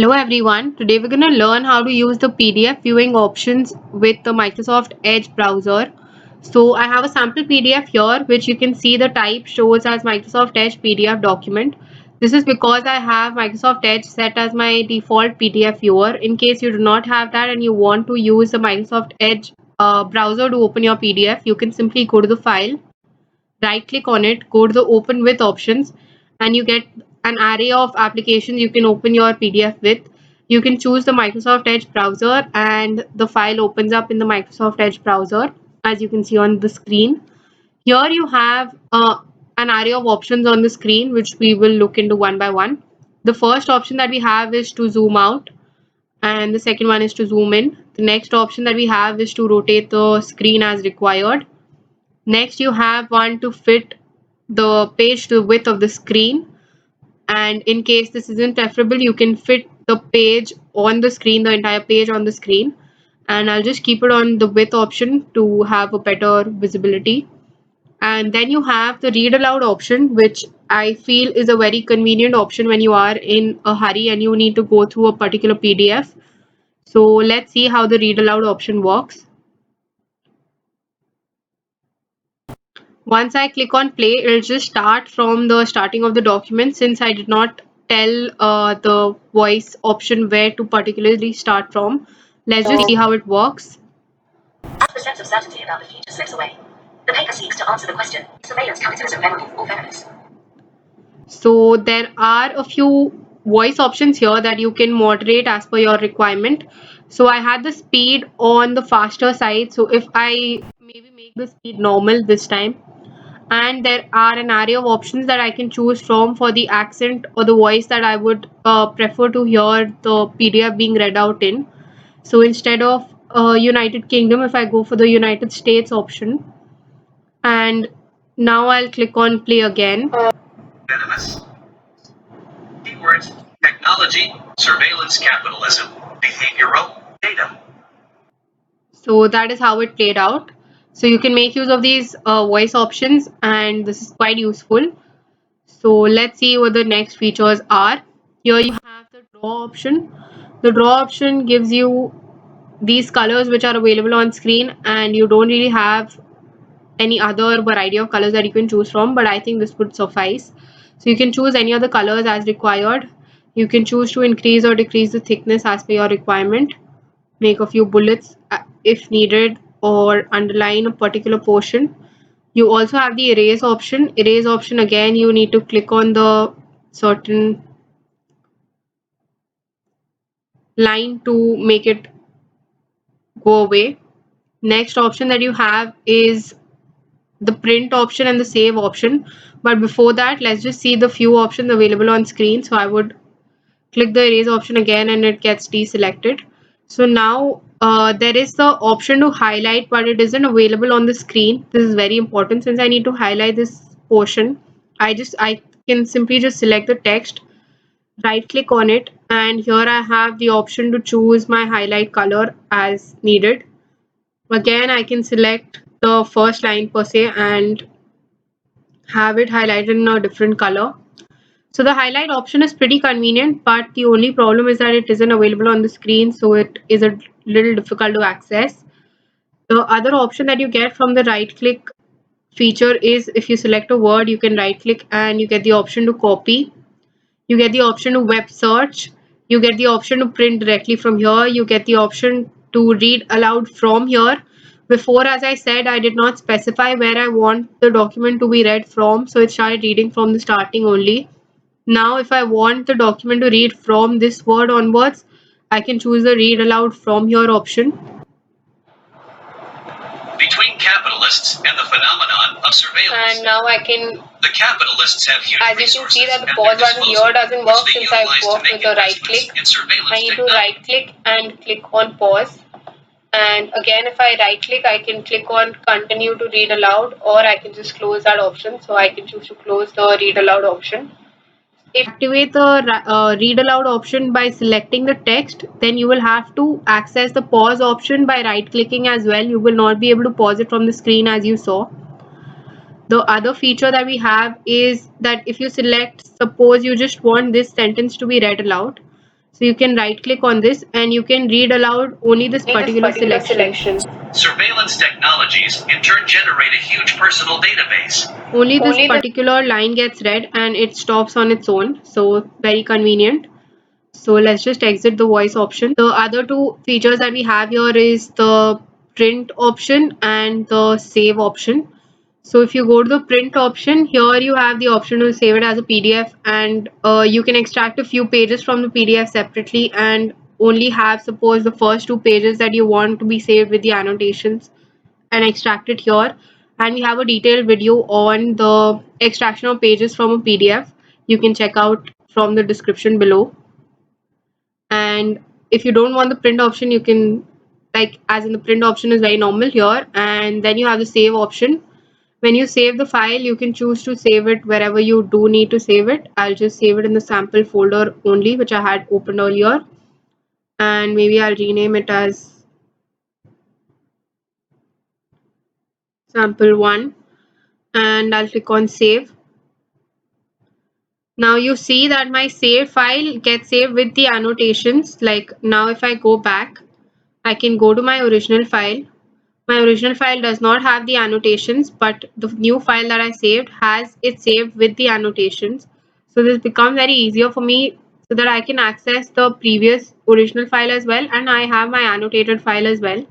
Hello everyone, today we're going to learn how to use the PDF viewing options with the Microsoft Edge browser. So I have a sample PDF here which you can see the type shows as Microsoft Edge PDF document. This is because I have Microsoft Edge set as my default PDF viewer. In case you do not have that and you want to use the Microsoft Edge browser to open your PDF, you can simply go to the file, right click on it, go to the open with options, and you get an array of applications you can open your PDF with. You can choose the Microsoft Edge browser and the file opens up in the Microsoft Edge browser as you can see on the screen. Here you have an array of options on the screen which we will look into one by one. The first option that we have is to zoom out and the second one is to zoom in. The next option that we have is to rotate the screen as required. Next, you have one to fit the page to the width of the screen. And in case this isn't preferable, you can fit the page on the screen, the entire page on the screen. And I'll just keep it on the width option to have a better visibility. And then you have the read aloud option, which I feel is a very convenient option when you are in a hurry and you need to go through a particular PDF. So let's see how the read aloud option works. Once I click on play, it'll just start from the starting of the document since I did not tell the voice option where to particularly start from. Let's just see how it works. As the sense of certainty about the future slips away, the paper seeks to answer the question, surveillance capitalism venerable or venomous? So there are a few voice options here that you can moderate as per your requirement. So I had the speed on the faster side. So if I maybe make the speed normal this time, and there are an array of options that I can choose from for the accent or the voice that I would prefer to hear the PDF being read out in. So instead of United Kingdom, if I go for the United States option, and now I'll click on play again. Venomous. Keywords: technology, surveillance capitalism, behavioral, data. So that is how it played out. So you can make use of these voice options and this is quite useful. So let's see what the next features are. Here you have the draw option. The draw option gives you these colors which are available on screen and you don't really have any other variety of colors that you can choose from, but I think this would suffice. So you can choose any other colors as required. You can choose to increase or decrease the thickness as per your requirement, make a few bullets if needed, or underline a particular portion. You also have the erase option. Erase option, again, you need to click on the certain line to make it go away. Next option that you have is the print option and the save option. But before that, let's just see the few options available on screen. So I would click the erase option again and it gets deselected. So now there is the option to highlight, but it isn't available on the screen. This is very important since I need to highlight this portion. I can simply just select the text, right click on it, and here I have the option to choose my highlight color as needed. Again, I can select the first line per se and have it highlighted in a different color. So the highlight option is pretty convenient, but the only problem is that it isn't available on the screen, so it is a little difficult to access. The other option that you get from the right click feature is if you select a word, you can right click and you get the option to copy. You get the option to web search. You get the option to print directly from here. You get the option to read aloud from here. Before, as I said, I did not specify where I want the document to be read from, so it started reading from the starting only. Now, if I want the document to read from this word onwards, I can choose the read aloud from here option. Between capitalists and the phenomenon of surveillance. And now I can, the capitalists have huge as you can see that the pause button here doesn't work since I've worked with the right click. I need to right click and click on pause. And again, if I right click, I can click on continue to read aloud, or I can just close that option. So I can choose to close the read aloud option. If you activate the read aloud option by selecting the text, then you will have to access the pause option by right clicking as well. You will not be able to pause it from the screen as you saw. The other feature that we have is that if you select, suppose you just want this sentence to be read aloud. So you can right click on this and you can read aloud only this particular selection. Surveillance technologies in turn generate a huge personal database. Only this particular line gets read and it stops on its own. So very convenient. So let's just exit the voice option. The other two features that we have here is the print option and the save option. So if you go to the print option, here you have the option to save it as a PDF, and you can extract a few pages from the PDF separately and only have, suppose, the first 2 pages that you want to be saved with the annotations and extract it here. And we have a detailed video on the extraction of pages from a PDF. You can check out from the description below. And if you don't want the print option, you can, like, as in the print option is very normal here, and then you have the save option. When you save the file, you can choose to save it wherever you do need to save it. I'll just save it in the sample folder only, which I had opened earlier, and maybe I'll rename it as sample1, and I'll click on save. Now you see that my saved file gets saved with the annotations. Like now if I go back, I can go to my original file. My original file does not have the annotations, but the new file that I saved has it saved with the annotations. So this becomes very easier for me so that I can access the previous original file as well, and I have my annotated file as well.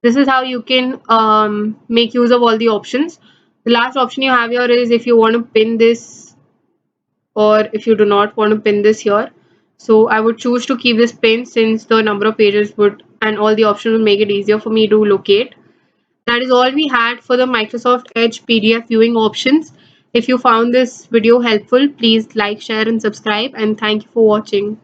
This is how you can make use of all the options. The last option you have here is if you want to pin this or if you do not want to pin this here. So I would choose to keep this pin since the number of pages would and all the options will make it easier for me to locate. That is all we had for the Microsoft Edge PDF viewing options. If you found this video helpful, please like, share and subscribe, and thank you for watching.